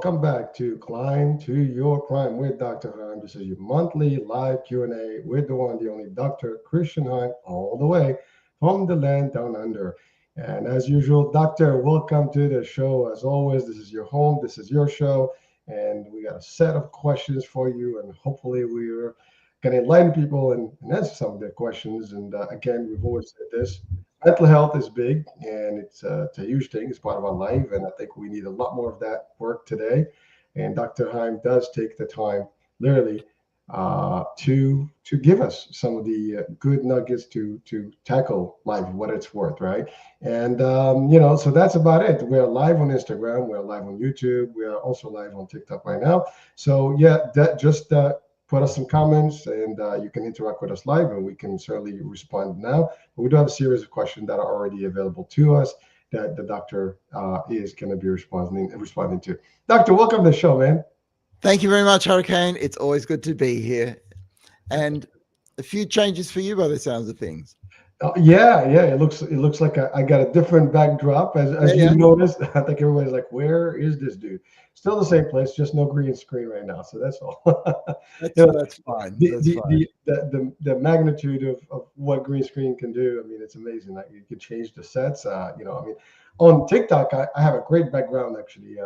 welcome back to Climb to Your Prime with Dr. Heim. This is your monthly live Q&A with the one, the only Dr. Christian Heim, all the way from the land down under. And as usual, Doctor, welcome to the show. As always, this is your home, this is your show, and we got a set of questions for you, and hopefully we're going to enlighten people and answer some of their questions. And again, we've always said this. Mental health is big and it's a huge thing. It's part of our life. And I think we need a lot more of that work today. And Dr. Heim does take the time, literally, to give us some of the good nuggets to tackle life, what it's worth, right? And, so that's about it. We're live on Instagram. We're live on YouTube. We are also live on TikTok right now. So, yeah, that just put us some comments and you can interact with us live and we can certainly respond now. But we do have a series of questions that are already available to us that the doctor is going to be responding to. Doctor, welcome to the show, man. Thank you very much, Hurricane. It's always good to be here. And a few changes for you by the sounds of things. Yeah. It looks like I got a different backdrop. As you noticed, I think everybody's like, where is this dude? Still the same place, just no green screen right now. So that's all. That's fine. The magnitude of what green screen can do. I mean, it's amazing. Like you can change the sets. On TikTok, I have a great background actually.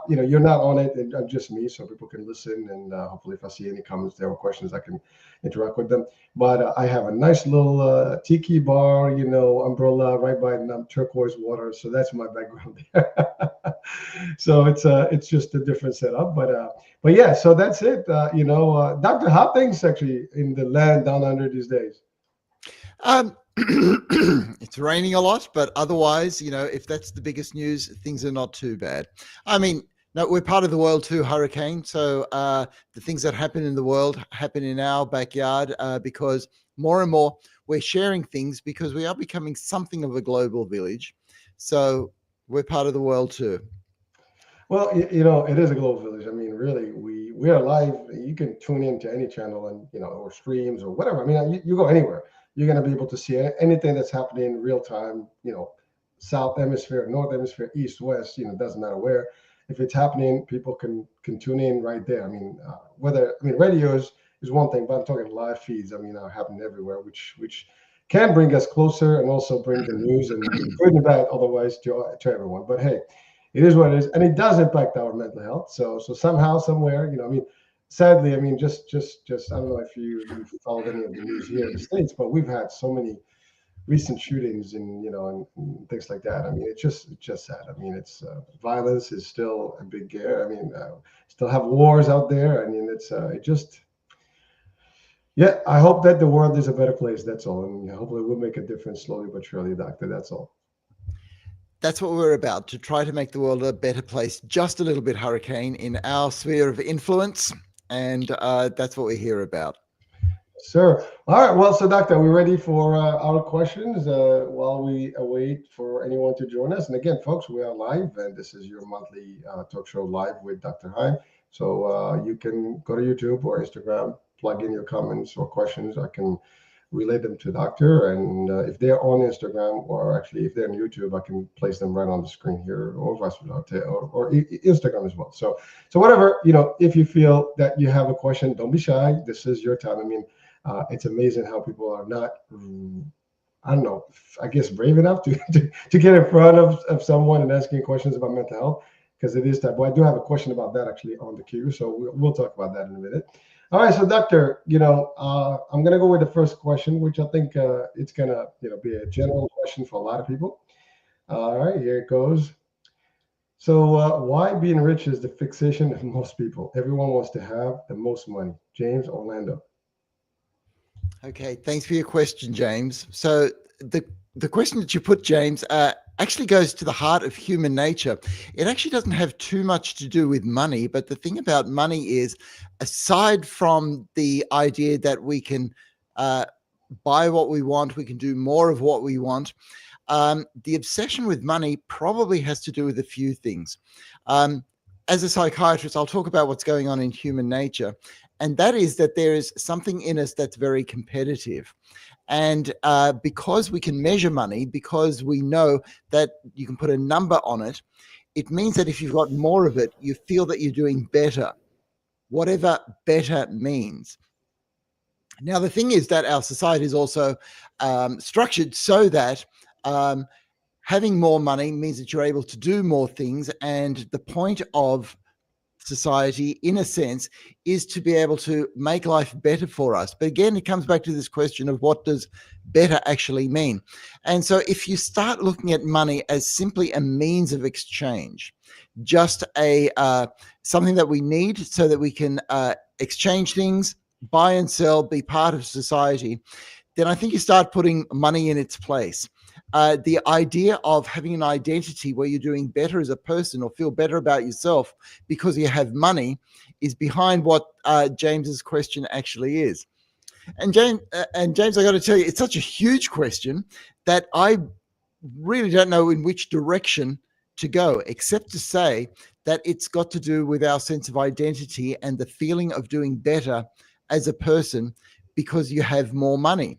You're not on it, and I'm just me, so people can listen. And hopefully, if I see any comments there or questions, I can interact with them. But I have a nice little tiki bar, umbrella right by turquoise water. So that's my background there. So it's just a different setup. But yeah, so that's it. Doctor, how things actually in the land down under these days? It's raining a lot, but otherwise, if that's the biggest news, things are not too bad. I mean, no, we're part of the world too, Hurricane. So the things that happen in the world happen in our backyard because more and more we're sharing things because we are becoming something of a global village. So we're part of the world too. Well, it is a global village. I mean, really, we are live. You can tune into any channel and, or streams or whatever. I mean, you go anywhere. You're going to be able to see anything that's happening in real time, South hemisphere, North hemisphere, East, West, doesn't matter where. If it's happening, people can tune in right there. I mean, radio is one thing, but I'm talking live feeds. I mean, are happening everywhere, which can bring us closer and also bring the news and good and bad otherwise to everyone. But hey, it is what it is. And it does impact our mental health. So somehow, somewhere, sadly, I mean, just I don't know if you followed any of the news here in the States, but we've had so many recent shootings and things like that. I mean, it's just sad. I mean, it's violence is still a big I mean, still have wars out there. I mean, I hope that the world is a better place. That's all. And hopefully we'll make a difference slowly but surely, Doctor. That's all. That's what we're about, to try to make the world a better place, just a little bit, Hurricane, in our sphere of influence. And that's what we're here about. Sir. All right. Well, so Doctor, are we ready for our questions while we await for anyone to join us? And again, folks, we are live, and this is your monthly talk show live with Dr. Heim. So you can go to YouTube or Instagram, plug in your comments or questions. I can relay them to Doctor. And if they're on Instagram, or actually if they're on YouTube, I can place them right on the screen here, or vice versa, or Instagram as well. So whatever, if you feel that you have a question, don't be shy. This is your time. I mean, it's amazing how people are not, I don't know, I guess brave enough to get in front of someone and asking questions about mental health, because it is that. But I do have a question about that actually on the queue. So we'll talk about that in a minute. All right, so Doctor, I'm going to go with the first question, which I think it's going to be a general question for a lot of people. All right, here it goes. So why being rich is the fixation of most people? Everyone wants to have the most money. James, Orlando. Okay, thanks for your question, James. So the question that you put, James, actually goes to the heart of human nature. It actually doesn't have too much to do with money, but the thing about money is, aside from the idea that we can buy what we want, we can do more of what we want, the obsession with money probably has to do with a few things. As a psychiatrist, I'll talk about what's going on in human nature, and that is that there is something in us that's very competitive. And because we can measure money, because we know that you can put a number on it, It means that if you've got more of it, you feel that you're doing better, whatever better means. Now, the thing is that our society is also structured so that having more money means that you're able to do more things. And the point of society, in a sense, is to be able to make life better for us. But again, it comes back to this question of what does better actually mean? And so if you start looking at money as simply a means of exchange, just a something that we need so that we can exchange things, buy and sell, be part of society, then I think you start putting money in its place. The idea of having an identity where you're doing better as a person or feel better about yourself because you have money is behind what James's question actually is. And James, I got to tell you, it's such a huge question that I really don't know in which direction to go, except to say that it's got to do with our sense of identity and the feeling of doing better as a person because you have more money.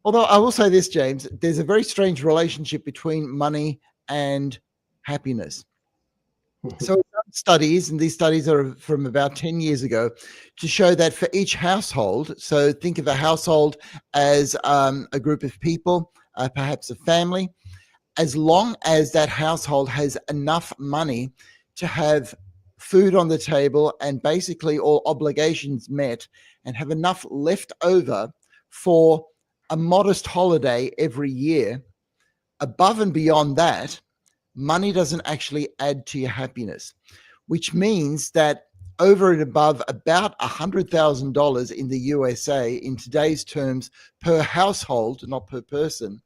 Although I will say this, James, there's a very strange relationship between money and happiness. So studies, and these studies are from about 10 years ago, to show that for each household, so think of a household as a group of people, perhaps a family, as long as that household has enough money to have food on the table and basically all obligations met and have enough left over for a modest holiday every year, above and beyond that, money doesn't actually add to your happiness, which means that over and above about $100,000 in the USA in today's terms per household, not per person,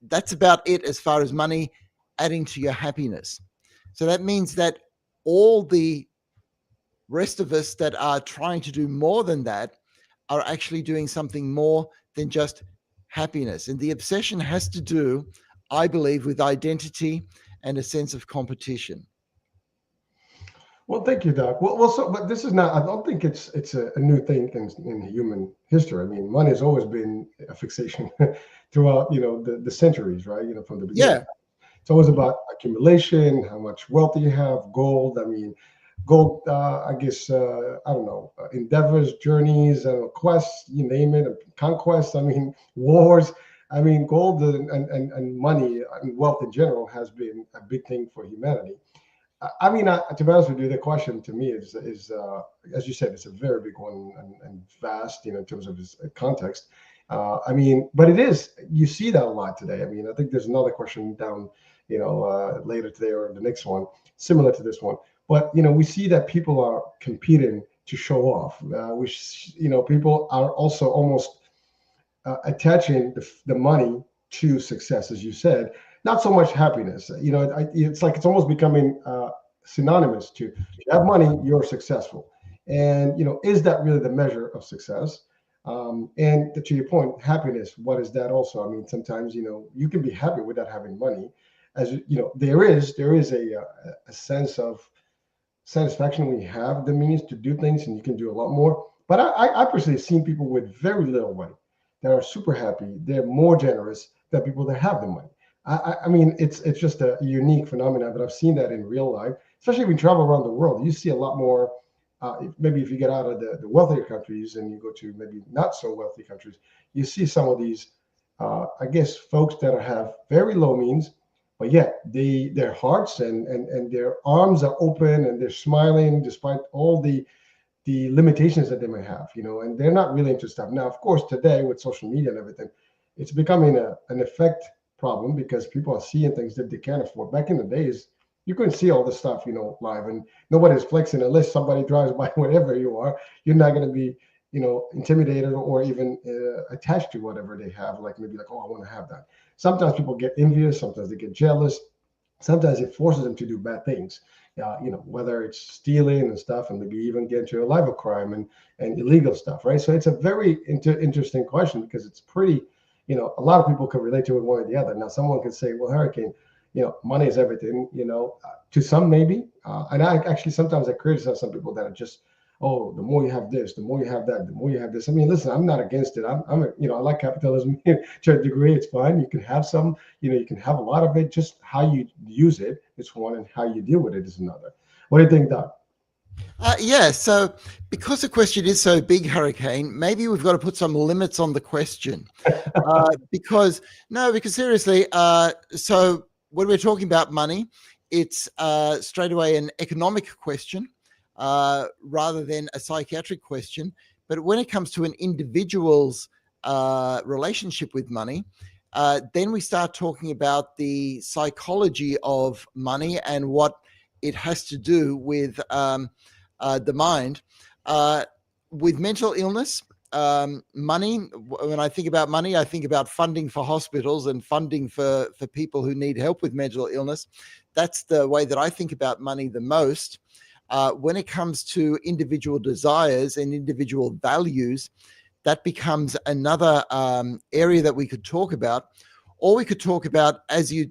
that's about it as far as money adding to your happiness. So that means that all the rest of us that are trying to do more than that are actually doing something more than just happiness. And the obsession has to do, I believe, with identity and a sense of competition. Well, thank you, Doc. But this is not. I don't think it's a new thing in human history. I mean, money has always been a fixation throughout, the centuries, right? From the beginning. Yeah. It's always about accumulation, how much wealth you have, gold. I mean, gold. I guess I don't know, endeavors, journeys, quests, you name it, conquests. I mean, wars. I mean, gold and money and wealth in general has been a big thing for humanity. I mean, to be honest with you, the question to me is as you said, it's a very big one and vast, in terms of its context. I mean, but it is, you see that a lot today. I mean, I think there's another question down, later today or the next one, similar to this one. But, we see that people are competing to show off, which, people are also almost attaching the money to success, as you said, not so much happiness. It's like it's almost becoming synonymous to, if you have money, you're successful. And, is that really the measure of success? And to your point, happiness, what is that also? I mean, sometimes, you can be happy without having money. As there is a sense of satisfaction when you have the means to do things and you can do a lot more. But I personally have seen people with very little money that are super happy. They're more generous than people that have the money. I mean, it's just a unique phenomenon, but I've seen that in real life, especially when you travel around the world. You see a lot more. Maybe if you get out of the wealthier countries and you go to maybe not so wealthy countries, you see some of these, I guess, folks that have very low means, but yet their hearts and their arms are open and they're smiling despite all the limitations that they may have, and they're not really into stuff. Now, of course, today with social media and everything, it's becoming an effect problem because people are seeing things that they can't afford. Back in the days, you couldn't see all this stuff, live, and nobody's flexing unless somebody drives by wherever you are. You're not going to be, intimidated or even attached to whatever they have. Like maybe like, oh, I want to have that. Sometimes people get envious. Sometimes they get jealous. Sometimes it forces them to do bad things. Whether it's stealing and stuff, and maybe even get into a life of crime and illegal stuff, right? So it's a very interesting question because it's pretty, a lot of people can relate to it one or the other. Now, someone can say, well, Hurricane, money is everything, to some maybe. And I actually sometimes I criticize some people that are just oh, the more you have this, the more you have that, the more you have this. I mean, listen, I'm not against it. I like capitalism to a degree. It's fine. You can have some, you can have a lot of it. Just how you use it is one, and how you deal with it is another. What do you think, Doc? Yeah, so because the question is so big, Hurricane, maybe we've got to put some limits on the question. Because seriously, so when we're talking about money, it's straight away an economic question rather than a psychiatric question. But when it comes to an individual's relationship with money, then we start talking about the psychology of money and what it has to do with the mind. With mental illness, money, when I think about money, I think about funding for hospitals and funding for people who need help with mental illness. That's the way that I think about money the most. When it comes to individual desires and individual values, that becomes another area that we could talk about. Or we could talk about, as you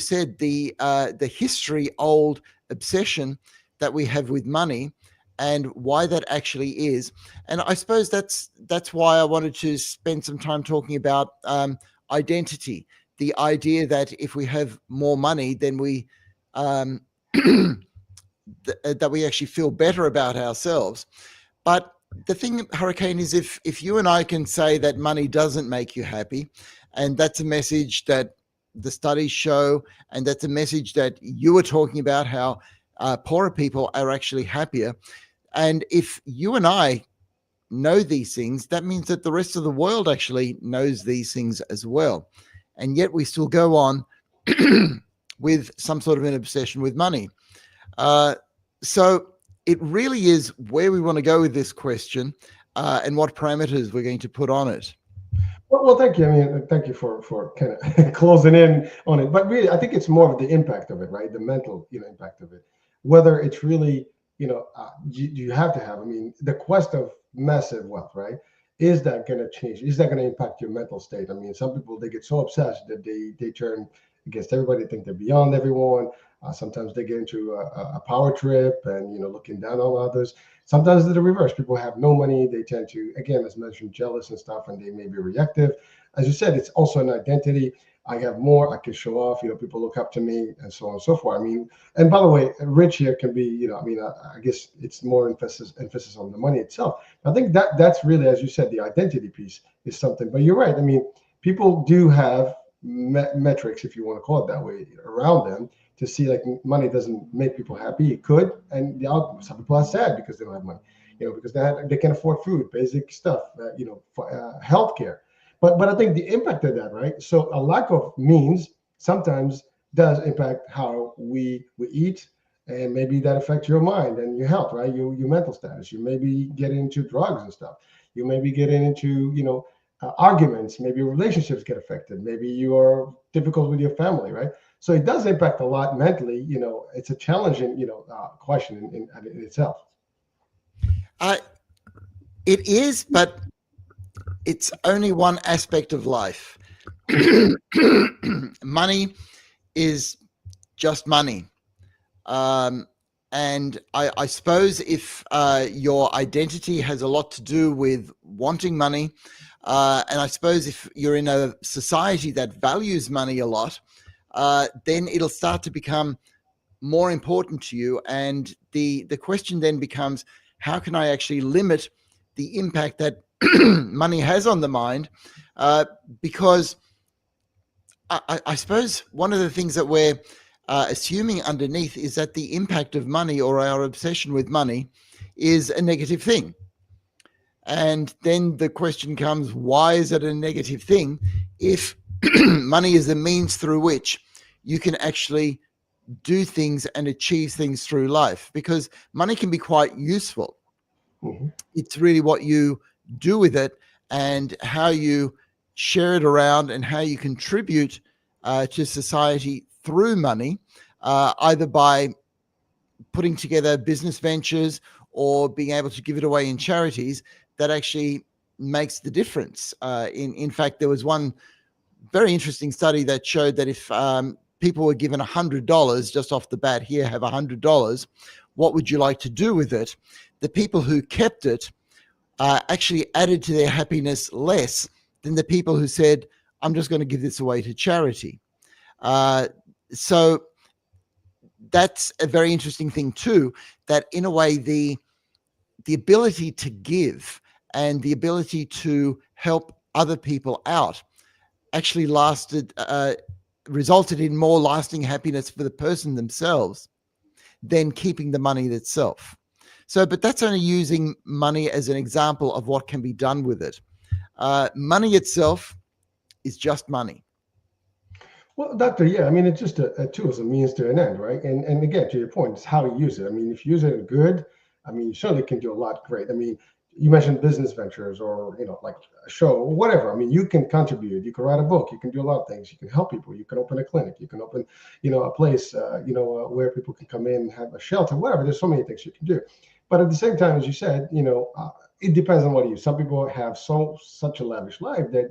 said, the history-old obsession that we have with money and why that actually is. And I suppose that's why I wanted to spend some time talking about identity, the idea that if we have more money, then we that we actually feel better about ourselves. But the thing, Hurricane, is if you and I can say that money doesn't make you happy, and that's a message that the studies show, and that's a message that you were talking about, how poorer people are actually happier. And if you and I know these things, that means that the rest of the world actually knows these things as well. And yet we still go on with some sort of an obsession with money. So it really is where we want to go with this question and what parameters we're going to put on it. Well, thank you. I mean, thank you for kind of closing in on it. But really, I think it's more of the impact of it, right? The mental, impact of it. Whether it's really, you have to have. I mean, the quest of massive wealth, right? Is that going to change? Is that going to impact your mental state? I mean, some people, they get so obsessed that they turn against everybody. They think they're beyond everyone. Sometimes they get into a power trip and looking down on others. Sometimes it's the reverse. People have no money. They tend to, again, as mentioned, jealous and stuff, and they may be reactive. As you said, it's also an identity. I have more. I can show off. People look up to me, and so on and so forth. I mean, and by the way, rich here can be, I guess it's more emphasis on the money itself. I think that's really, as you said, the identity piece is something. But you're right. I mean, people do have metrics, if you want to call it that way, around them to see, like, money doesn't make people happy. It could, and some people are sad because they don't have money, because they can afford food, basic stuff, for healthcare. But I think the impact of that, right? So a lack of means sometimes does impact how we eat, and maybe that affects your mind and your health, right? Your mental status. You maybe get into drugs and stuff. You maybe get into arguments. Maybe relationships get affected. Maybe you are difficult with your family, right? So it does impact a lot mentally. It's a challenging question in itself. It is, but it's only one aspect of life. Money is just money. And I suppose if your identity has a lot to do with wanting money, and I suppose if you're in a society that values money a lot, then it'll start to become more important to you. And the question then becomes, how can I actually limit the impact that money has on the mind? Because I suppose one of the things that we're assuming underneath is that the impact of money, or our obsession with money, is a negative thing. And then the question comes, why is it a negative thing if money is the means through which you can actually do things and achieve things through life? Because money can be quite useful. Mm-hmm. It's really what you do with it and how you share it around and how you contribute to society through money, either by putting together business ventures or being able to give it away in charities, that actually makes the difference. In fact, there was one very interesting study that showed that if people were given $100 just off the bat, here, have $100, what would you like to do with it? the people who kept it actually added to their happiness less than the people who said, I'm just going to give this away to charity. So that's a very interesting thing too, that in a way, the ability to give and the ability to help other people out actually resulted in more lasting happiness for the person themselves than keeping the money itself. So, but that's only using money as an example of what can be done with it. Money itself is just money. Well, doctor, yeah, I mean, it's just a tool, it's a means to an end, right? And again, to your point, it's how you use it. I mean, if you use it good, I mean, you certainly can do a lot great. I mean, you mentioned business ventures or, like a show or whatever. I mean, you can contribute, you can write a book, you can do a lot of things. You can help people, you can open a clinic, you can open, a place, where people can come in, have a shelter, whatever. There's so many things you can do. But at the same time, as you said, it depends on what you use. Some people have such a lavish life that,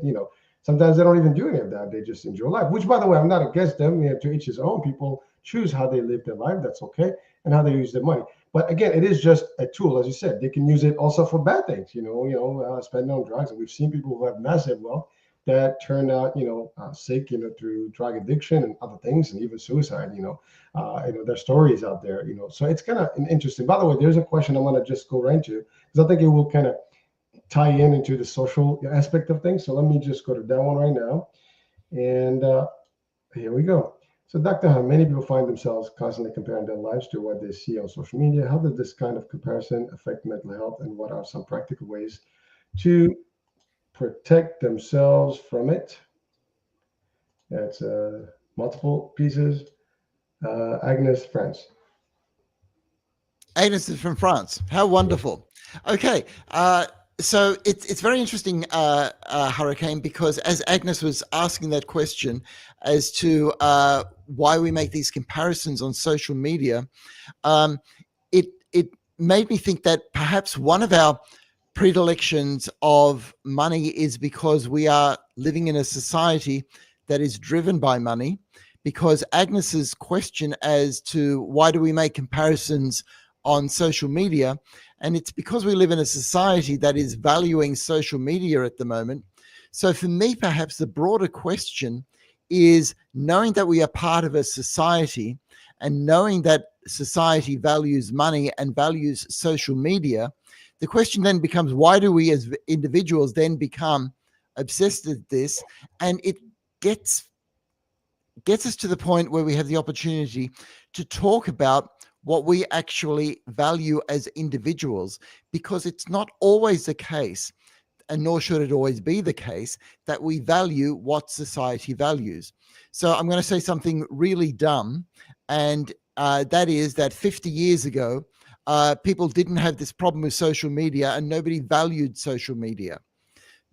sometimes they don't even do any of that. They just enjoy life, which, by the way, I'm not against them. To each his own. People choose how they live their life. That's okay. And how they use their money. But again, it is just a tool. As you said, they can use it also for bad things, spending on drugs. And we've seen people who have massive wealth that turned out, sick, through drug addiction and other things, and even suicide, their stories out there, So it's kind of interesting. By the way, there's a question I want to just go right into, because I think it will kind of tie into the social aspect of things. So let me just go to that one right now. And here we go. So Dr. Heim, many people find themselves constantly comparing their lives to what they see on social media. How does this kind of comparison affect mental health, and what are some practical ways to protect themselves from it? That's multiple pieces. Agnes, France. Agnes is from France. How wonderful. Okay. So it's very interesting, Hurricane, because as Agnes was asking that question as to why we make these comparisons on social media, it made me think that perhaps one of our predilections of money is because we are living in a society that is driven by money. Because Agnes's question as to why do we make comparisons on social media, and it's because we live in a society that is valuing social media at the moment. So for me, perhaps the broader question is, knowing that we are part of a society and knowing that society values money and values social media, the question then becomes, why do we as individuals then become obsessed with this? And it gets us to the point where we have the opportunity to talk about what we actually value as individuals, because it's not always the case, and nor should it always be the case, that we value what society values. So I'm going to say something really dumb, and that is that 50 years ago, people didn't have this problem with social media, and nobody valued social media.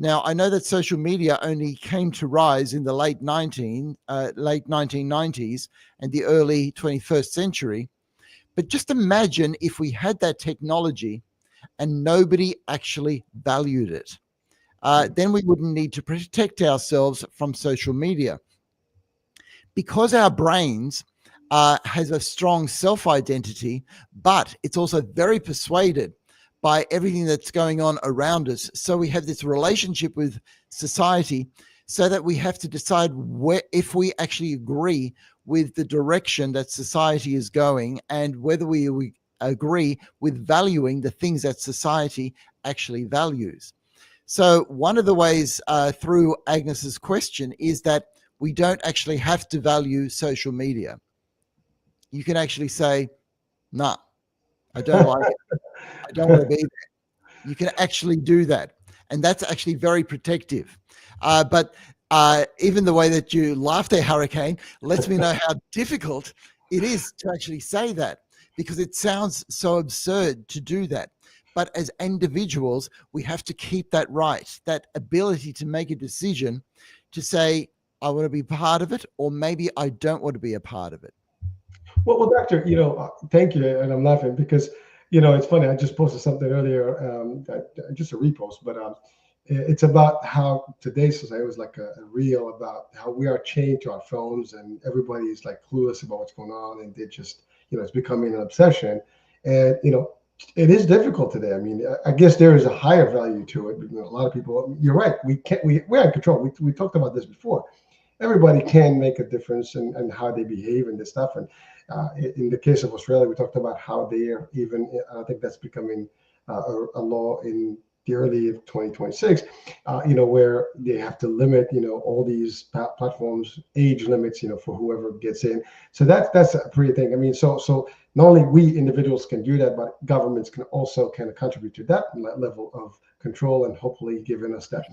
Now, I know that social media only came to rise in the late 1990s and the early 21st century. But just imagine if we had that technology and nobody actually valued it. Then we wouldn't need to protect ourselves from social media. Because our brains has a strong self-identity, but it's also very persuaded by everything that's going on around us. So we have this relationship with society, so that we have to decide if we actually agree with the direction that society is going, and whether we agree with valuing the things that society actually values. So one of the ways through Agnes's question is that we don't actually have to value social media. You can actually say, nah, I don't like it. I don't want to be there. You can actually do that. And that's actually very protective. But even the way that you laughed at Hurricane lets me know how difficult it is to actually say that, because it sounds so absurd to do that. But as individuals, we have to keep that right, that ability to make a decision to say, I want to be part of it, or maybe I don't want to be a part of it. Well, doctor, thank you, and I'm laughing because, it's funny. I just posted something earlier, just a repost, but it's about how today's society was like a reel about how we are chained to our phones, and everybody is like clueless about what's going on, and they just, it's becoming an obsession. And It is difficult today. I mean, I guess there is a higher value to it. A lot of people, you're right. We can't. We're in control. We talked about this before. Everybody can make a difference in how they behave and this stuff. And in the case of Australia, we talked about how they are even. I think that's becoming a law in the early of 2026. Where they have to limit, all these platforms age limits, for whoever gets in. So that's a pretty thing. I mean, so not only we individuals can do that, but governments can also kind of contribute to that level of control and hopefully giving us that.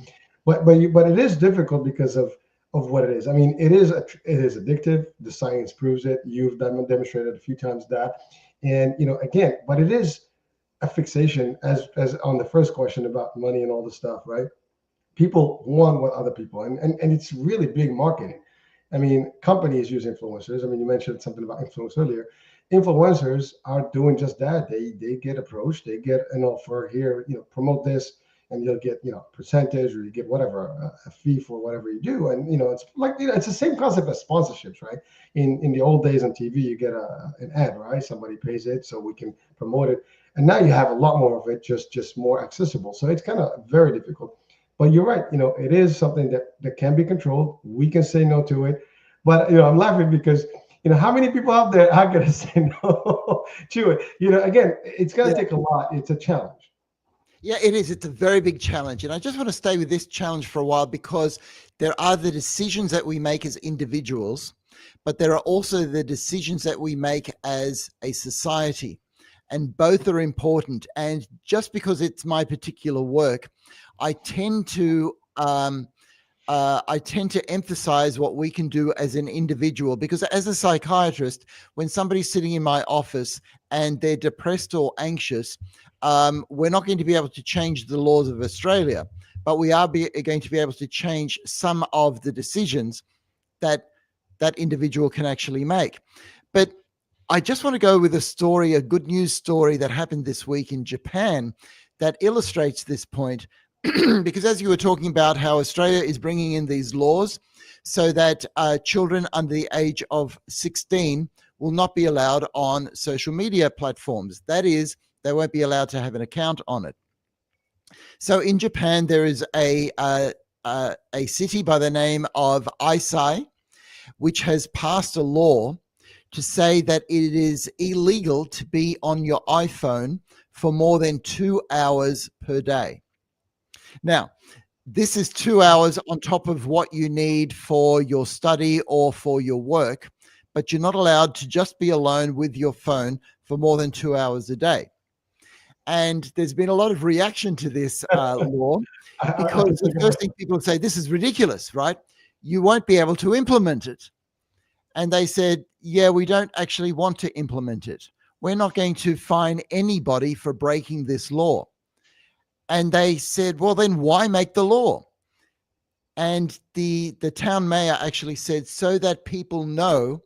But it is difficult because of what it is. I mean, it is addictive. The science proves it. You've demonstrated a few times that, and again, but it is a fixation as on the first question about money and all this stuff, right? People want what other people, and it's really big marketing. I mean, companies use influencers. I mean, you mentioned something about influence earlier. Influencers are doing just that. They get approached, they get an offer here, promote this, and you'll get percentage, or you get whatever, a fee for whatever you do. And it's like, it's the same concept as sponsorships, right? In the old days on TV, you get an ad, right? Somebody pays it so we can promote it, and now you have a lot more of it, just more accessible. So it's kind of very difficult. But you're right. It is something that can be controlled. We can say no to it. But I'm laughing because how many people out there are going to say no to it? Again, it's going to take a lot. It's a challenge. Yeah, it is. It's a very big challenge. And I just want to stay with this challenge for a while, because there are the decisions that we make as individuals, but there are also the decisions that we make as a society. And both are important. And just because it's my particular work, I tend to emphasize what we can do as an individual, because as a psychiatrist, when somebody's sitting in my office and they're depressed or anxious, we're not going to be able to change the laws of Australia, but we are going to be able to change some of the decisions that that individual can actually make. But I just want to go with a good news story that happened this week in Japan that illustrates this point. Because as you were talking about how Australia is bringing in these laws so that children under the age of 16 will not be allowed on social media platforms. That is, they won't be allowed to have an account on it. So in Japan, there is a city by the name of Aisai, which has passed a law to say that it is illegal to be on your iPhone for more than 2 hours per day. Now, this is 2 hours on top of what you need for your study or for your work, but you're not allowed to just be alone with your phone for more than 2 hours a day. And there's been a lot of reaction to this law, because the first thing people say, this is ridiculous, right? You won't be able to implement it. And they said, yeah, we don't actually want to implement it. We're not going to fine anybody for breaking this law. And they said, well, then why make the law? And the town mayor actually said, so that people know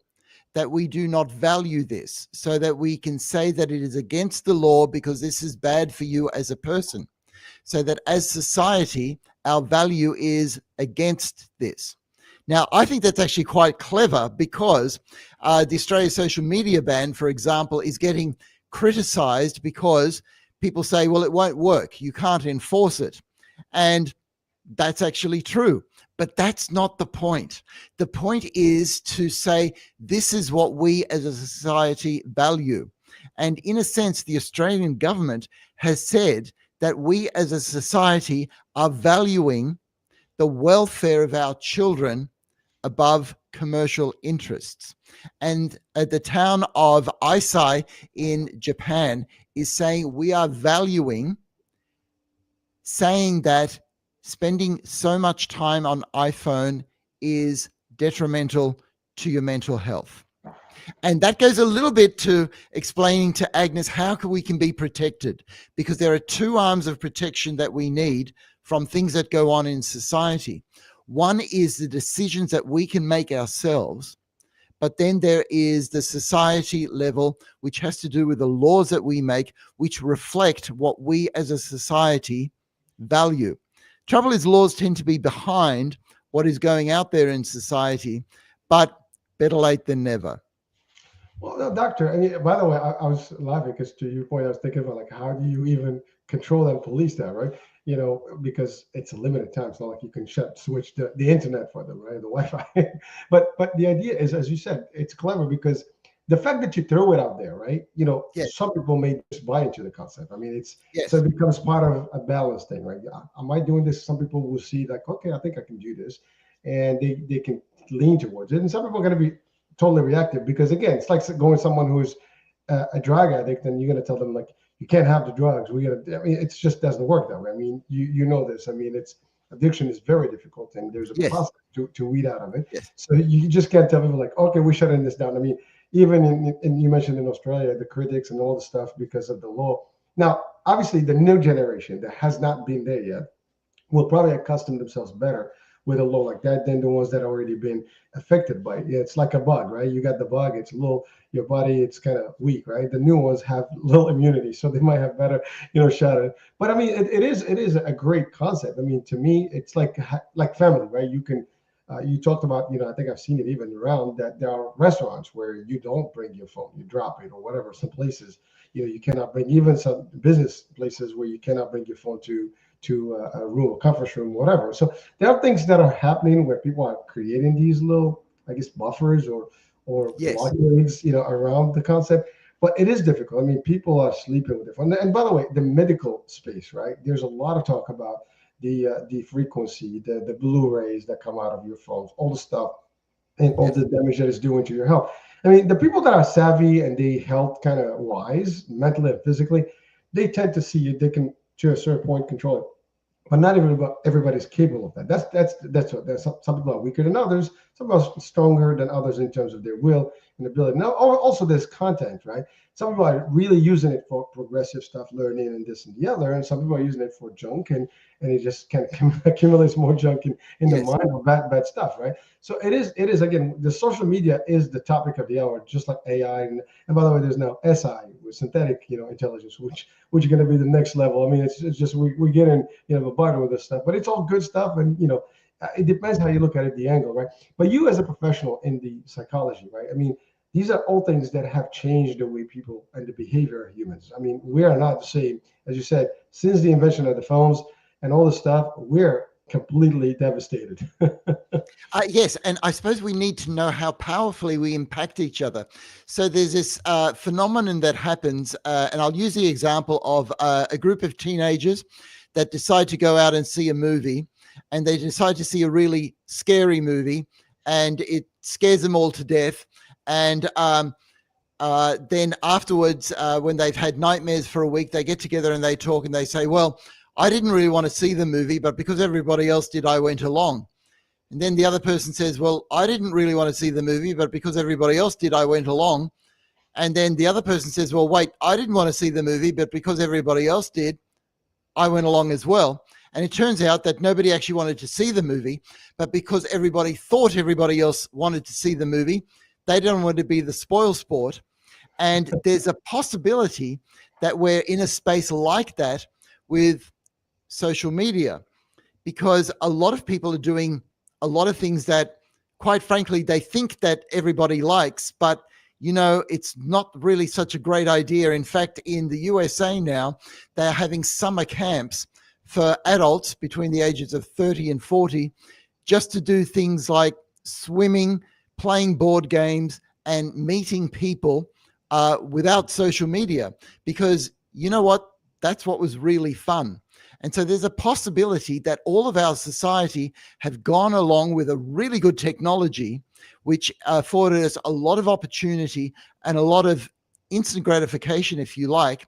that we do not value this, so that we can say that it is against the law because this is bad for you as a person, so that as society, our value is against this. Now, I think that's actually quite clever, because the Australia social media ban, for example, is getting criticized because people say, well, it won't work. You can't enforce it. And that's actually true. But that's not the point. The point is to say, this is what we as a society value. And in a sense, the Australian government has said that we as a society are valuing the welfare of our children above commercial interests. And the town of Aisai in Japan is saying we are valuing, saying that spending so much time on iPhone is detrimental to your mental health. And that goes a little bit to explaining to Agnes how we can be protected, because there are two arms of protection that we need from things that go on in society. One is the decisions that we can make ourselves, but then there is the society level, which has to do with the laws that we make, which reflect what we as a society value. Trouble is, laws tend to be behind what is going out there in society, but better late than never. Well, no, doctor, I mean, by the way, I was laughing because to your point, I was thinking about like, how do you even control and police that, right? Because it's a limited time. It's not like you can switch the internet for them, right? The Wi-Fi. But the idea is, as you said, it's clever because the fact that you throw it out there, right? Yes, Some people may just buy into the concept. I mean, so yes, it becomes part of a balance thing, right? Yeah, am I doing this? Some people will see like, okay, I think I can do this, and they can lean towards it, and some people are going to be totally reactive because again, it's like going to someone who's a drug addict, and you're going to tell them like you can't have the drugs. We got to. I mean, it just doesn't work that way. I mean, you know this. I mean, it's addiction is very difficult, and there's a yes, process to weed out of it. yes, So you just can't tell people like, okay, we're shutting this down. I mean, even you mentioned in Australia the critics and all the stuff because of the law. Now, obviously, the new generation that has not been there yet will probably accustom themselves better with a low like that than the ones that already been affected by it. Yeah, it's like a bug, right? You got the bug, it's a little, your body, it's kind of weak, right? The new ones have little immunity, so they might have better, shot at it. But I mean, it is a great concept. I mean, to me, it's like family, right? You talked about, I think I've seen it even around that there are restaurants where you don't bring your phone, you drop it or whatever. Some places, you cannot bring, even some business places where you cannot bring your phone to a room, a conference room, whatever. So there are things that are happening where people are creating these little, I guess, buffers or yes, blockades, around the concept. But it is difficult. I mean, people are sleeping with their phone. And by the way, the medical space, right? There's a lot of talk about the frequency, the blue rays that come out of your phones, all the stuff, and all yes, the damage that it's doing to your health. I mean, the people that are savvy and they health kind of wise, mentally and physically, they tend to see it. They can, to a certain point, control it, but not everybody's capable of that. That's some people are weaker than others. Some are stronger than others in terms of their will and ability. Now, also there's content, right? Some people are really using it for progressive stuff, learning and this and the other, and some people are using it for junk, and it just kind of accumulates more junk in the yes, mind of bad stuff, right? So it is again, the social media is the topic of the hour, just like AI, and by the way, there's now SI with synthetic, intelligence, which is going to be the next level. I mean, it's just we get in, bombarded with this stuff, but it's all good stuff, and it depends how you look at it, the angle, right? But you as a professional in the psychology, right? I mean, these are all things that have changed the way people and the behavior of humans. I mean, we are not the same, as you said, since the invention of the phones and all this stuff. We're completely devastated. yes. And I suppose we need to know how powerfully we impact each other. So there's this phenomenon that happens, and I'll use the example of a group of teenagers that decide to go out and see a movie, and they decide to see a really scary movie, and it scares them all to death. And then afterwards, when they've had nightmares for a week, they get together and they talk and they say, well, I didn't really want to see the movie, but because everybody else did, I went along. And then the other person says, well, I didn't really want to see the movie, but because everybody else did, I went along. And then the other person says, well, wait, I didn't want to see the movie, but because everybody else did, I went along as well. And it turns out that nobody actually wanted to see the movie, but because everybody thought everybody else wanted to see the movie, they don't want to be the spoil sport. And there's a possibility that we're in a space like that with social media, because a lot of people are doing a lot of things that, quite frankly, they think that everybody likes, but it's not really such a great idea. In fact, in the USA now, they're having summer camps for adults between the ages of 30 and 40, just to do things like swimming, playing board games, and meeting people without social media, because you know what? That's what was really fun. And so there's a possibility that all of our society have gone along with a really good technology, which afforded us a lot of opportunity and a lot of instant gratification, if you like.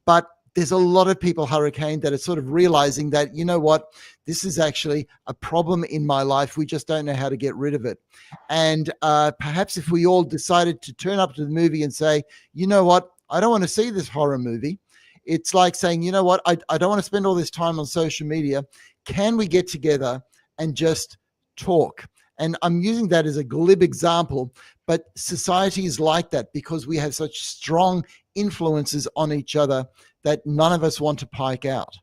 But there's a lot of people, Hurricane, that are sort of realizing that, you know what, this is actually a problem in my life. We just don't know how to get rid of it. And perhaps if we all decided to turn up to the movie and say, you know what, I don't want to see this horror movie. It's like saying, you know what, I don't want to spend all this time on social media. Can we get together and just talk? And I'm using that as a glib example, but society is like that because we have such strong influences on each other that none of us want to pike out.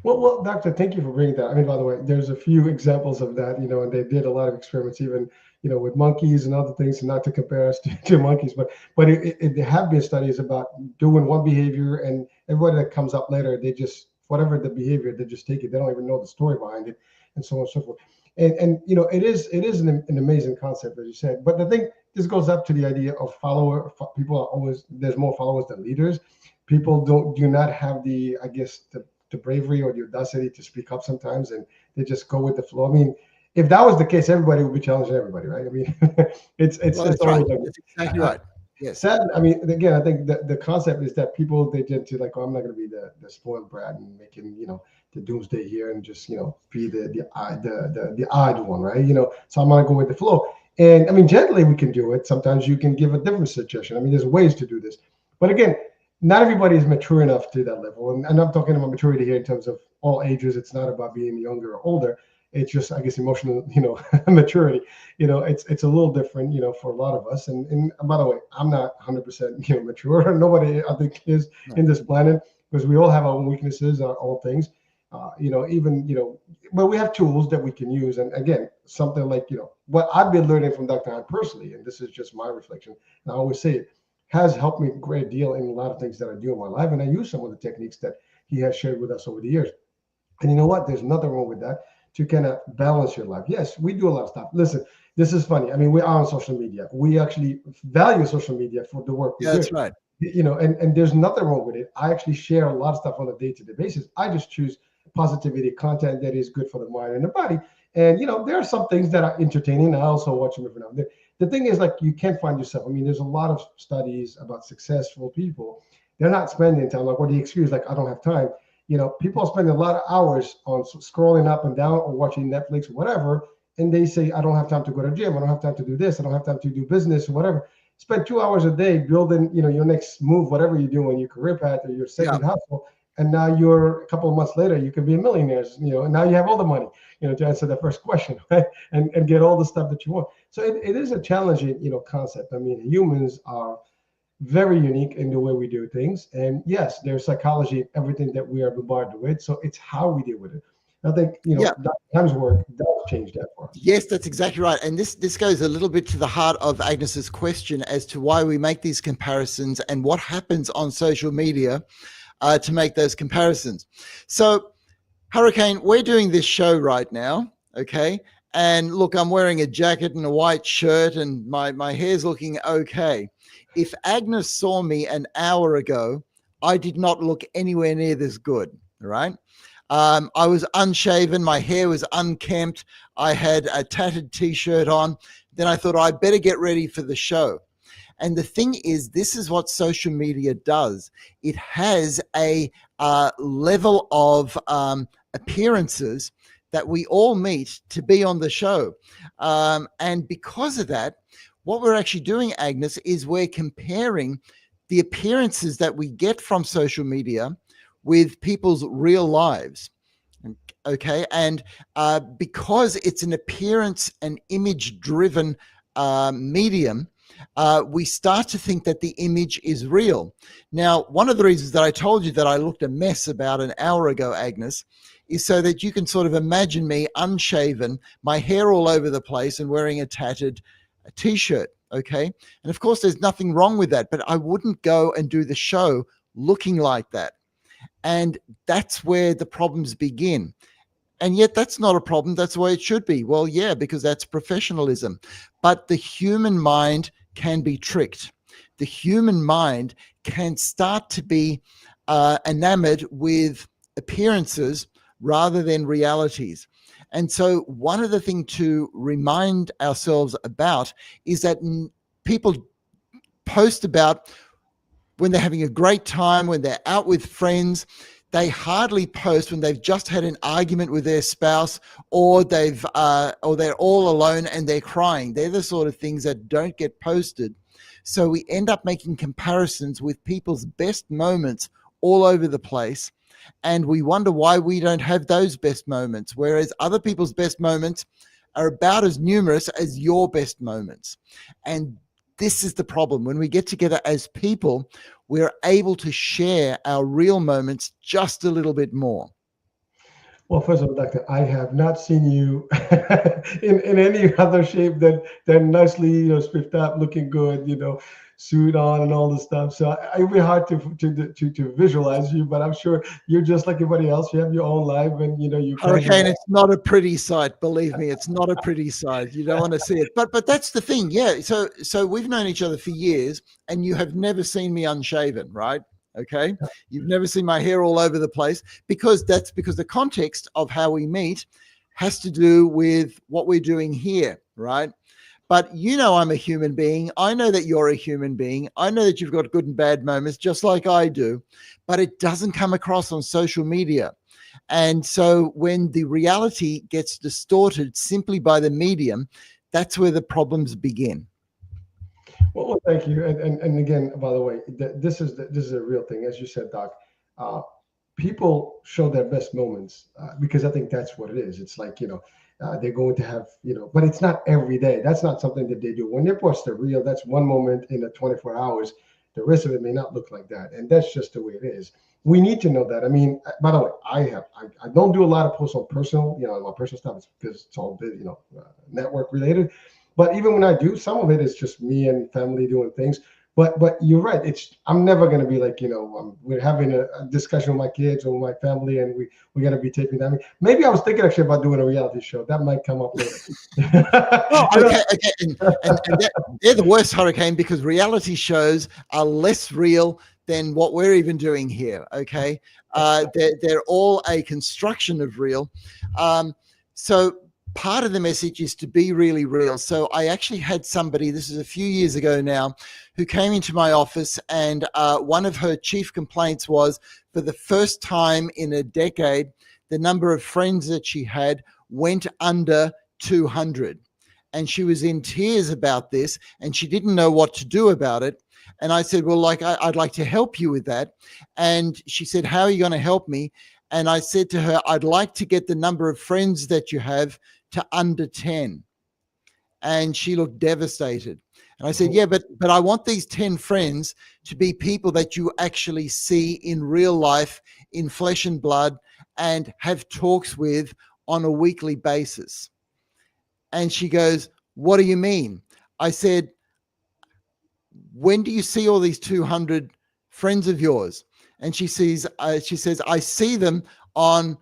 Well, doctor, thank you for bringing that. I mean, by the way, there's a few examples of that, and they did a lot of experiments even, with monkeys and other things, and not to compare us to monkeys, but there have been studies about doing one behavior, and everybody that comes up later, they just, whatever the behavior, they just take it. They don't even know the story behind it, and so on and so forth. And it is an amazing concept, as you said. But the thing, this goes up to the idea of people are always, there's more followers than leaders. People do not have the, I guess, the bravery or the audacity to speak up sometimes, and they just go with the flow. I mean, if that was the case, everybody would be challenging everybody, right? I mean, Well, it's that's right. always like, That's exactly right. Yes. sad. I mean, again, I think the concept is that people, they tend to like, oh, I'm not going to be the spoiled brat and making, the doomsday here, and just, be the odd one, right? So I'm going to go with the flow. And I mean, gently we can do it. Sometimes you can give a different suggestion. I mean, there's ways to do this, but again, not everybody is mature enough to that level. And I'm talking about maturity here in terms of all ages. It's not about being younger or older. It's just, I guess, emotional, maturity. It's a little different, for a lot of us. And by the way, I'm not 100%, mature. Nobody, I think, is in this planet, because we all have our own weaknesses, our own things. Even, but we have tools that we can use. And again, something like, what I've been learning from Dr. Heim personally, and this is just my reflection, and I always say it, has helped me a great deal in a lot of things that I do in my life. And I use some of the techniques that he has shared with us over the years. And you know what? There's nothing wrong with that, to kind of balance your life. Yes, we do a lot of stuff. Listen, this is funny. I mean, we are on social media. We actually value social media for the work we Yeah, do. that's right. And there's nothing wrong with it. I actually share a lot of stuff on a day-to-day basis. I just choose positivity content that is good for the mind and the body. And there are some things that are entertaining. I also watch them every now and then. The thing is, like, you can't find yourself. I mean, there's a lot of studies about successful people. They're not spending time, like, what the excuse, like, I don't have time. People are spending a lot of hours on scrolling up and down or watching Netflix or whatever, and they say, I don't have time to go to the gym. I don't have time to do this. I don't have time to do business or whatever. Spend 2 hours a day building, your next move, whatever you do in your career path or your second hustle. And now you're, a couple of months later, you can be a millionaire, and now you have all the money, to answer the first question, right? And get all the stuff that you want. So it is a challenging, concept. I mean, humans are very unique in the way we do things. And yes, there's psychology in everything that we are bombarded with. So it's how we deal with it. I think, Dr. Heim's work does change that for us. Yes, that's exactly right. And this goes a little bit to the heart of Agnes's question as to why we make these comparisons and what happens on social media to make those comparisons. So, Hurricane, we're doing this show right now, okay? And look, I'm wearing a jacket and a white shirt, and my hair's looking okay. If Agnes saw me an hour ago, I did not look anywhere near this good, right? I was unshaven. My hair was unkempt. I had a tattered T-shirt on. Then I thought I'd better get ready for the show. And the thing is, this is what social media does. It has a level of appearances that we all meet to be on the show. And because of that, what we're actually doing, Agnes, is we're comparing the appearances that we get from social media with people's real lives. Okay. And because it's an appearance and image driven medium, we start to think that the image is real. Now, one of the reasons that I told you that I looked a mess about an hour ago, Agnes, is so that you can sort of imagine me unshaven, my hair all over the place, and wearing a tattered T-shirt. Okay. And of course, there's nothing wrong with that, but I wouldn't go and do the show looking like that. And that's where the problems begin. And yet that's not a problem. That's the way it should be. Well, yeah, because that's professionalism. But the human mind can be tricked. The human mind can start to be enamored with appearances rather than realities. And so one of the things to remind ourselves about is that people post about when they're having a great time, when they're out with friends. They hardly post when they've just had an argument with their spouse, or they're all alone and they're crying. They're the sort of things that don't get posted. So we end up making comparisons with people's best moments all over the place. And we wonder why we don't have those best moments, whereas other people's best moments are about as numerous as your best moments. And this is the problem. When we get together as people, we're able to share our real moments just a little bit more. Well, first of all, Doctor, I have not seen you in any other shape than nicely, spiffed up, looking good, suit on and all the stuff. So it'd be hard to visualize you, but I'm sure you're just like everybody else. You have your own life, and you can't Hurricane, go. it's not a pretty sight. Believe me, it's not a pretty sight. You don't want to see it. But that's the thing. Yeah. So we've known each other for years, and you have never seen me unshaven, right? Okay. You've never seen my hair all over the place, because the context of how we meet has to do with what we're doing here, right? But I'm a human being. I know that you're a human being. I know that you've got good and bad moments, just like I do, but it doesn't come across on social media. And so when the reality gets distorted simply by the medium, that's where the problems begin. Well, thank you. And again, by the way, this is a real thing, as you said, Doc. Uh, People show their best moments because I think that's what it is. It's like they're going to have but it's not every day. That's not something that they do. When they post a reel, that's one moment in the 24 hours. The rest of it may not look like that, and that's just the way it is. We need to know that. I mean, by the way, I don't do a lot of posts on personal, my personal stuff is because it's all network related. But even when I do, some of it is just me and family doing things. But you're right. I'm never gonna be like we're having a discussion with my kids or my family, and we're gonna be taping that. I mean, maybe I was thinking actually about doing a reality show. That might come up later. Well, okay, and they're the worst, Hurricane, because reality shows are less real than what we're even doing here. Okay, they're all a construction of real. So part of the message is to be really real. So I actually had somebody, this is a few years ago now, who came into my office, and one of her chief complaints was, for the first time in a decade, the number of friends that she had went under 200. And she was in tears about this, and she didn't know what to do about it. And I said, well, I'd like to help you with that. And she said, how are you going to help me? And I said to her, I'd like to get the number of friends that you have to under 10. And she looked devastated. And I said, yeah, but I want these 10 friends to be people that you actually see in real life, in flesh and blood, and have talks with on a weekly basis. And she goes, what do you mean? I said, when do you see all these 200 friends of yours? And she says, I see them on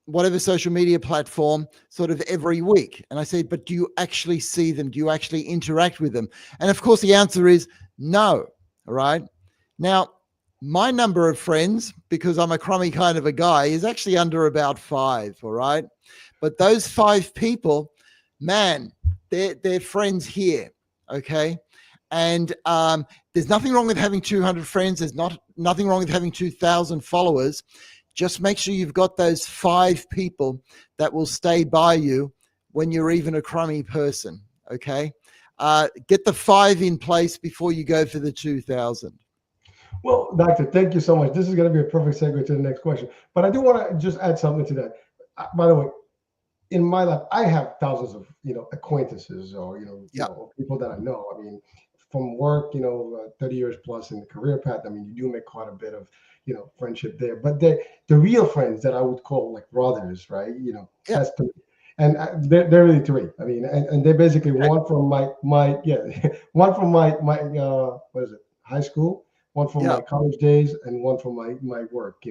whatever social media platform sort of every week. And I say, but do you actually see them? Do you actually interact with them? And of course, the answer is no. All right. Now, my number of friends, because I'm a crummy kind of a guy, is actually under about 5. All right. But those 5 people, man, they're friends here. Okay. And there's nothing wrong with having 200 friends. There's nothing wrong with having 2,000 followers. Just make sure you've got those 5 people that will stay by you when you're even a crummy person. Okay. Get the 5 in place before you go for the 2,000. Well, Doctor, thank you so much. This is going to be a perfect segue to the next question. But I do want to just add something to that. By the way, in my life, I have thousands of acquaintances or people that I know. I mean, from work, 30 years plus in the career path. I mean, you do make quite a bit of friendship there. But the real friends that I would call like brothers, right? That's to me. And they're really 3. I mean, and they're basically one from my one from my what is it, high school, one from my college days, and one from my work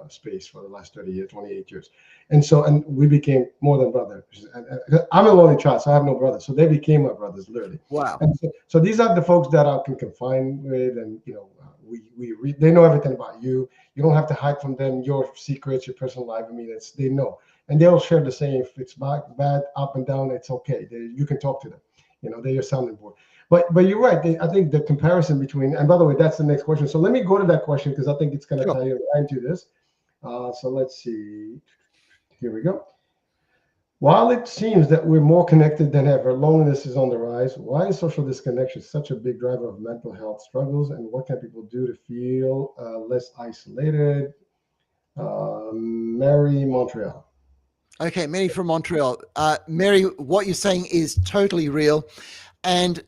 space for the last 30 years, 28 years. And we became more than brothers. I'm a lonely child, so I have no brothers, so they became my brothers, literally. Wow. And so these are the folks that I can confide with, and they know everything about you. You don't have to hide from them your secrets, your personal life. I mean, they know, and they'll share the same. If it's bad, up and down, it's okay. You can talk to them. They're your sounding board. But you're right. I think the comparison between, and by the way, that's the next question. So let me go to that question because I think it's going to tie you into this. So let's see. Here we go. While it seems that we're more connected than ever, loneliness is on the rise. Why is social disconnection such a big driver of mental health struggles, and what can people do to feel less isolated? Mary, Montreal. Okay, Mary from Montreal. Mary, what you're saying is totally real. And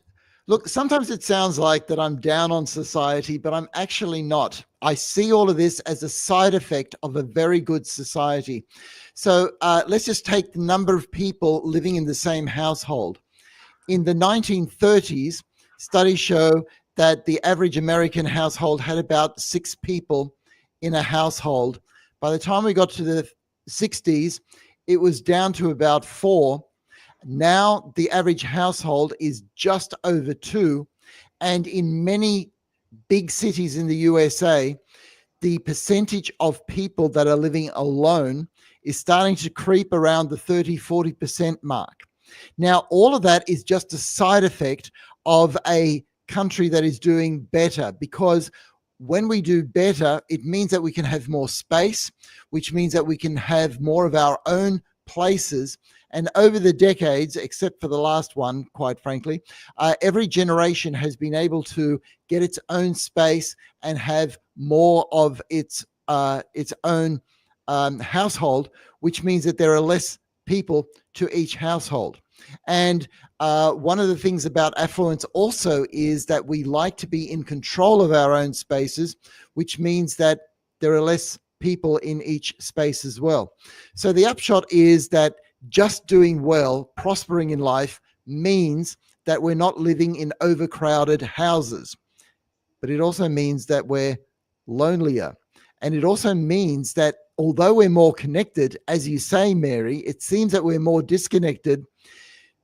Look, sometimes it sounds like that I'm down on society, but I'm actually not. I see all of this as a side effect of a very good society. So let's just take the number of people living in the same household. In the 1930s, studies show that the average American household had about 6 people in a household. By the time we got to the 60s, it was down to about 4. Now the average household is just over 2. And in many big cities in the USA, the percentage of people that are living alone is starting to creep around the 30-40% mark. Now, all of that is just a side effect of a country that is doing better, because when we do better, it means that we can have more space, which means that we can have more of our own places. And over the decades, except for the last one, quite frankly, every generation has been able to get its own space and have more of its own household, which means that there are less people to each household. And one of the things about affluence also is that we like to be in control of our own spaces, which means that there are less people in each space as well. So the upshot is that just doing well, prospering in life, means that we're not living in overcrowded houses. But it also means that we're lonelier. And it also means that although we're more connected, as you say, Mary, it seems that we're more disconnected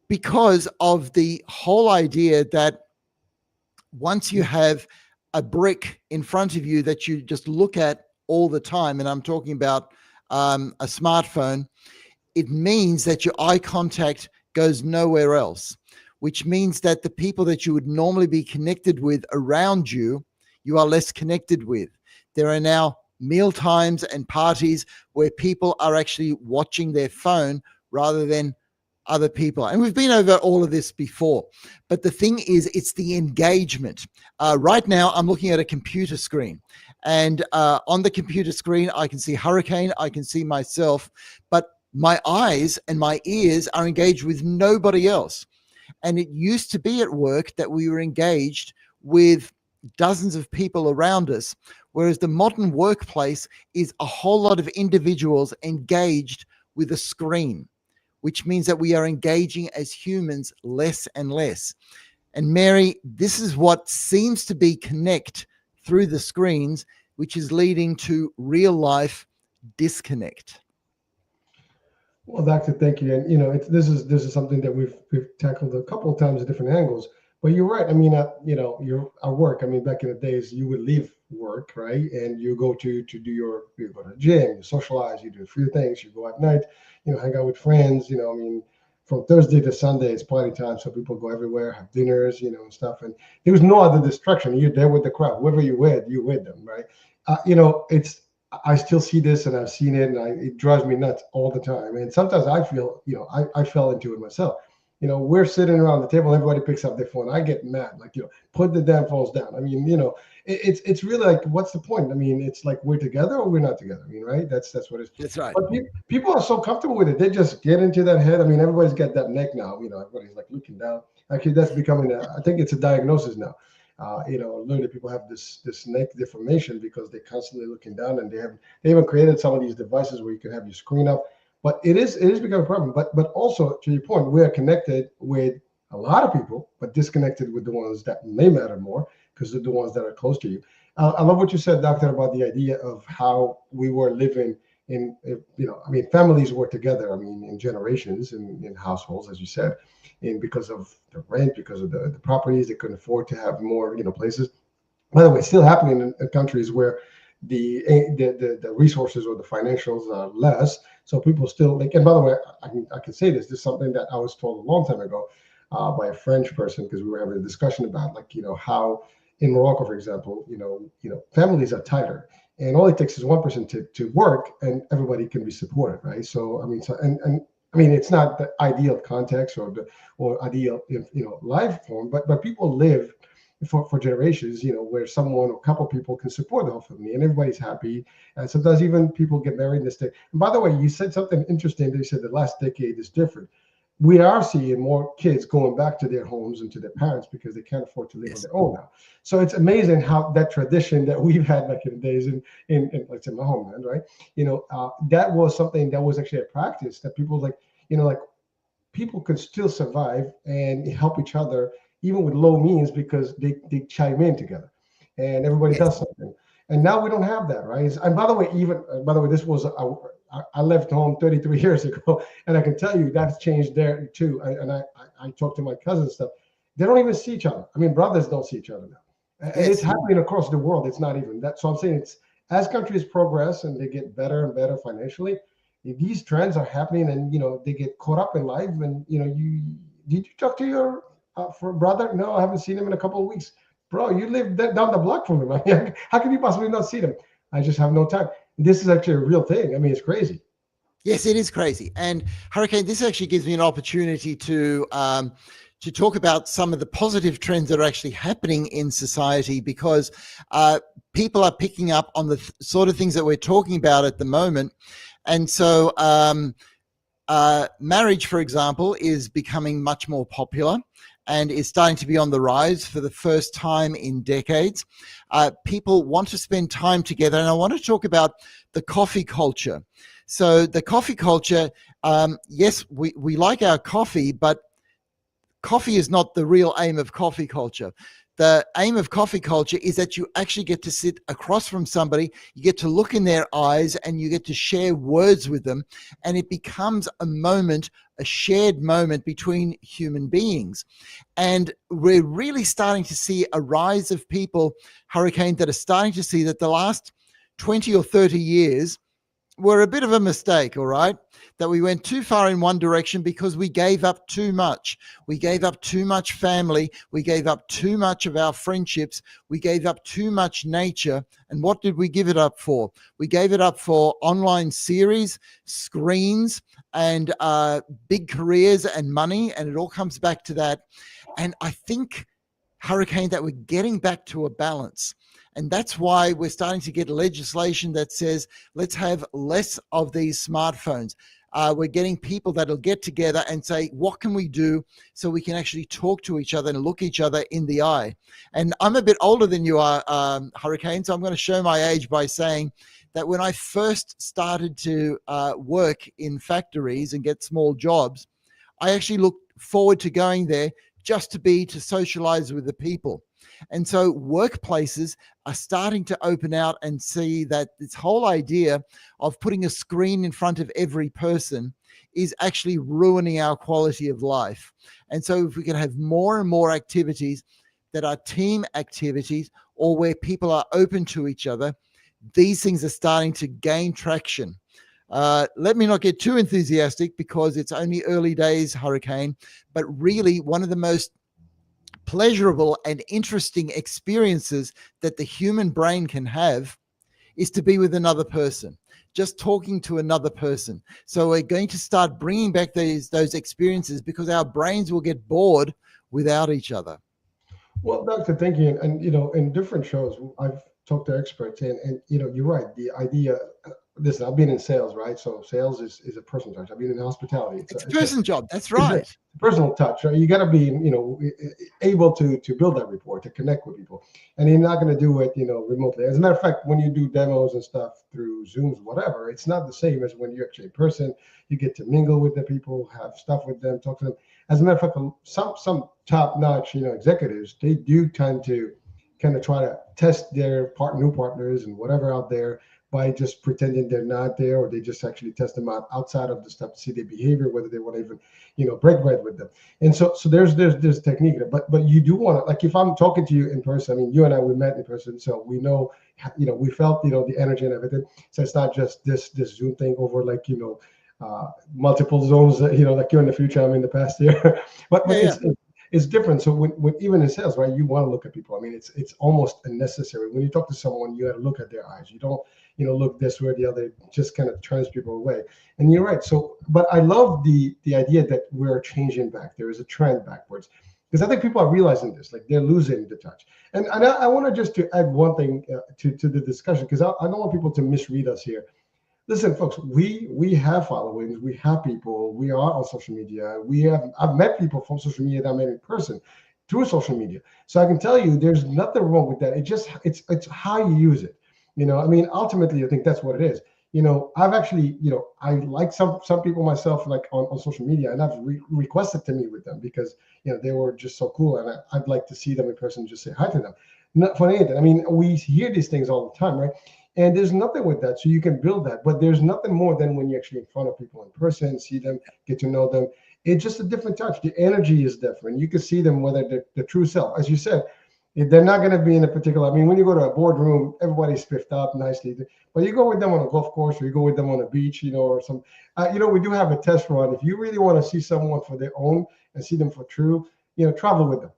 because of the whole idea that once you have a brick in front of you that you just look at all the time, and I'm talking about a smartphone, it means that your eye contact goes nowhere else, which means that the people that you would normally be connected with around you, you are less connected with. There are now meal times and parties where people are actually watching their phone rather than other people. And we've been over all of this before. But the thing is, it's the engagement. Right now, I'm looking at a computer screen. And on the computer screen, I can see Hurricane, I can see myself, but my eyes and my ears are engaged with nobody else. And it used to be at work that we were engaged with dozens of people around us, whereas the modern workplace is a whole lot of individuals engaged with a screen, which means that we are engaging as humans less and less. And Mary, this is what seems to be connect through the screens, which is leading to real life disconnect. Well, Doctor, thank you. And this is something that we've tackled a couple of times at different angles. But you're right. I mean, you're at work. I mean, back in the days, you would leave work, right, and you go to do you go to the gym, you socialize, you do a few things, you go at night, hang out with friends. I mean, from Thursday to Sunday, it's party time, so people go everywhere, have dinners, and stuff. And there was no other distraction. You're there with the crowd, whoever you with them, right? It's I still see this and I've seen it and it drives me nuts all the time. And sometimes I feel, I fell into it myself. We're sitting around the table, everybody picks up their phone. I get mad, like, put the damn phones down. I mean, it's really like, what's the point? I mean, it's like we're together or we're not together. I mean, right? That's what it is. That's right. But people are so comfortable with it. They just get into that head. I mean, everybody's got that neck now. Everybody's like looking down. Actually, that's becoming I think it's a diagnosis now. Literally people have this neck deformation because they're constantly looking down, and they even created some of these devices where you can have your screen up. But it is becoming a problem. But also, to your point, we are connected with a lot of people, but disconnected with the ones that may matter more because they're the ones that are close to you. I love what you said, Doctor, about the idea of how we were living in, I mean, families were together, I mean, in generations, in households, as you said, and because of the rent, because of the properties, they couldn't afford to have more, places. By the way, it's still happening in countries where the resources or the financials are less. So people still like, and by the way, I can say this is something that I was told a long time ago by a French person, because we were having a discussion about, like, how in Morocco, for example, families are tighter, and all it takes is one person to work, and everybody can be supported, right? So I mean, and I mean, it's not the ideal context or ideal life form, but people live for generations, where someone or a couple people can support the whole family and everybody's happy. And sometimes even people get married in this day. And by the way, you said something interesting. They said the last decade is different. we are seeing more kids going back to their homes and to their parents because they can't afford to live on Yes. their own now. So it's amazing how that tradition that we've had back in the days in let's say my homeland, right? That was something that was actually a practice that people like people could still survive and help each other even with low means because they chime in together and everybody Yes. does something. And now we don't have that, right? And by the way, this was I left home 33 years ago, and I can tell you that's changed there too. I talk to my cousins and stuff. They don't even see each other. I mean, brothers don't see each other now, and it's Yes. happening across the world. It's not even that. So I'm saying it's as countries progress and they get better and better financially, these trends are happening, and they get caught up in life. And you did you talk to your for brother? No, I haven't seen him in a couple of weeks. Bro, you live down the block from him. I mean, how can you possibly not see them? I just have no time. This is actually a real thing. I mean, it's crazy. Yes, it is crazy. And Hurricane, this actually gives me an opportunity to talk about some of the positive trends that are actually happening in society, because people are picking up on the sort of things that we're talking about at the moment. And so marriage, for example, is becoming much more popular and is starting to be on the rise for the first time in decades. People want to spend time together. And I want to talk about the coffee culture. So the coffee culture, yes, we like our coffee, but coffee is not the real aim of coffee culture. The aim of coffee culture is that you actually get to sit across from somebody, you get to look in their eyes, and you get to share words with them. And it becomes a moment, a shared moment between human beings. And we're really starting to see a rise of people, Hurricane, that are starting to see that the last 20 or 30 years were a bit of a mistake, all right? That we went too far in one direction because we gave up too much. We gave up too much family. We gave up too much of our friendships. We gave up too much nature. And what did we give it up for? We gave it up for online series, screens, and big careers and money. And it all comes back to that. And I think, Hurricane, that we're getting back to a balance. And that's why we're starting to get legislation that says, let's have less of these smartphones. We're getting people that'll get together and say, what can we do so we can actually talk to each other and look each other in the eye? And I'm a bit older than you are, Hurricane, so I'm going to show my age by saying that when I first started to work in factories and get small jobs, I actually looked forward to going there just to socialize with the people. And so workplaces are starting to open out and see that this whole idea of putting a screen in front of every person is actually ruining our quality of life. And so if we can have more and more activities that are team activities or where people are open to each other, these things are starting to gain traction. Let me not get too enthusiastic because it's only early days, Hurricane, but really one of the most pleasurable and interesting experiences that the human brain can have is to be with another person, just talking to another person. So we're going to start bringing back those experiences because our brains will get bored without each other. Well, Doctor, thank you. And in different shows, I've talked to experts, and you're right. The idea. Listen, I've been in sales, right? So sales is a personal touch. I've been in hospitality. It's a person job. That's It's a right. personal touch, right? You got to be, able to build that rapport, to connect with people, and you're not going to do it, remotely. As a matter of fact, when you do demos and stuff through Zooms, whatever, it's not the same as when you're actually in person. You get to mingle with the people, have stuff with them, talk to them. As a matter of fact, some top-notch, executives, they do tend to kind of try to test their new partners and whatever out there by just pretending they're not there, or they just actually test them out outside of the stuff to see their behavior, whether they want to even, break bread with them. And so there's technique there, but you do want to, like, if I'm talking to you in person, I mean, you and I, we met in person, so we know, we felt, the energy and everything. So it's not just this Zoom thing over, like, multiple zones, like you're in the future, I'm in the past here, but Yeah. it's different. So when even in sales, right, you want to look at people. I mean, it's almost unnecessary. When you talk to someone, you got to look at their eyes. You don't, look this way or the other. It just kind of turns people away. And you're right. So, but I love the idea that we're changing back. There is a trend backwards, because I think people are realizing this, like they're losing the touch. And I want to just to add one thing to the discussion, because I don't want people to misread us here. Listen, folks, we have followings, we have people, we are on social media. I've met people from social media that I met in person through social media. So I can tell you there's nothing wrong with that. It's how you use it. I mean, ultimately I think that's what it is. I've actually, I like some people myself, like on social media, and I've requested to meet with them because they were just so cool, and I'd like to see them in person and just say hi to them. Not for anything. I mean, we hear these things all the time, right? And there's nothing with that. So you can build that, but there's nothing more than when you're actually in front of people in person, see them, get to know them. It's just a different touch. The energy is different. You can see them, whether they're the true self. As you said, they're not going to be in a particular, I mean, when you go to a boardroom, everybody's spiffed up nicely. But you go with them on a golf course, or you go with them on a beach, or some, we do have a test run. If you really want to see someone for their own and see them for true, travel with them.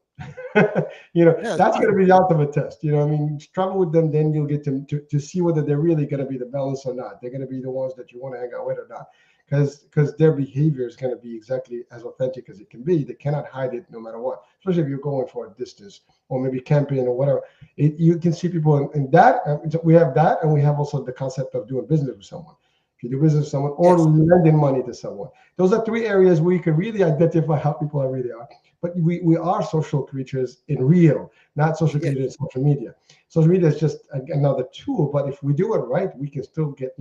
Yeah, That's going to be the ultimate test. I mean, travel with them, then you'll get to see whether they're really going to be the balance or not. They're going to be the ones that you want to hang out with or not, because their behavior is going to be exactly as authentic as it can be. They cannot hide it no matter what, especially if you're going for a distance or maybe camping or whatever. You can see people in that. We have that, and we have also the concept of doing business with someone. If you do business with someone or yes, lending money to someone, those are three areas where you can really identify how people really are. But we are social creatures in real, not social yes. creatures in social media. Social media is just another tool, but if we do it right, we can still get,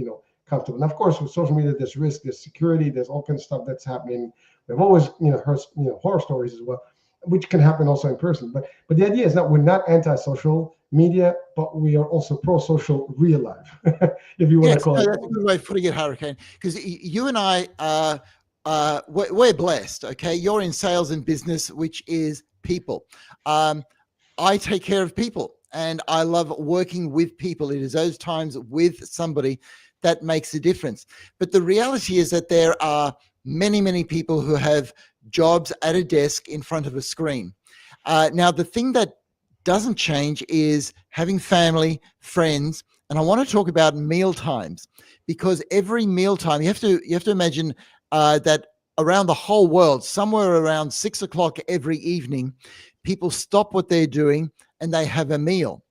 comfortable. And of course, with social media, there's risk, there's security, there's all kinds of stuff that's happening. We've always, heard, horror stories as well, which can happen also in person. But the idea is that we're not anti-social media, but we are also pro-social real life, if you want to Yes, call no, it that's a that. good way of putting it, Hurricane. Because you and I are, we're blessed. Okay, you're in sales and business, which is people. I take care of people, and I love working with people. It is those times with somebody that makes a difference. But the reality is that there are many, many people who have jobs at a desk in front of a screen. Now, the thing that doesn't change is having family, friends, and I want to talk about meal times, because every meal time you have to imagine that around the whole world, somewhere around 6 o'clock every evening, people stop what they're doing and they have a meal.